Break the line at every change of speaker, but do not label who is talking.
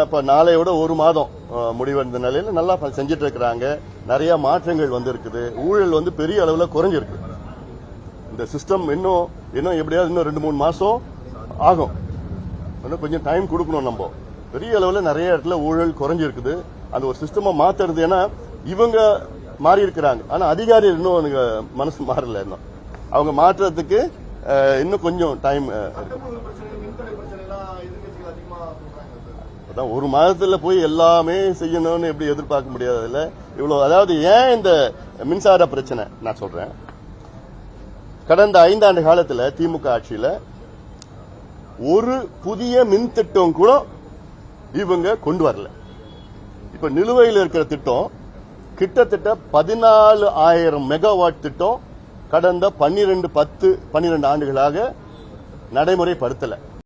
இப்ப நாளையோட ஒரு மாதம் முடிவடைந்த நிலையில நல்லா செஞ்சிட்டு இருக்கிறாங்க. நிறைய மாற்றங்கள் வந்திருக்குது. ஊழல் பெரிய அளவுல குறைஞ்சிருக்கு. இந்த சிஸ்டம் இன்னும் எப்படியாவது இன்னும் 2-3 மாசம் ஆகும். இன்னும் கொஞ்சம் டைம் கொடுக்கணும். நம்ம பெரிய அளவுல நிறைய இடத்துல ஊழல் குறைஞ்சிருக்குது. அந்த ஒரு சிஸ்டமா மாத்துறது. ஏன்னா இவங்க மாறி இருக்கிறாங்க, ஆனா அதிகாரி இன்னும் மனசு மாறல. இன்னும் அவங்க மாற்றுறதுக்கு இன்னும் கொஞ்சம் டைம். அதான் ஒரு மாதத்துல போய் எல்லாமே செய்யணும்னு எப்படி எதிர்பார்க்க முடியாது. இல்ல இவ்வளவு அதாவது ஏன் இந்த மின்சார பிரச்சனை நான் சொல்றேன். கடந்த 5 ஆண்டு காலத்துல திமுக ஆட்சியில ஒரு புதிய மின் திட்டம் கூட இவங்க கொண்டு வரல. இப்ப நிலுவையில் இருக்கிற திட்டம் கிட்டத்தட்ட 14,000 மெகாவாட் திட்டம் கடந்த 12 ஆண்டுகளாக நடைமுறைப்படுத்தல.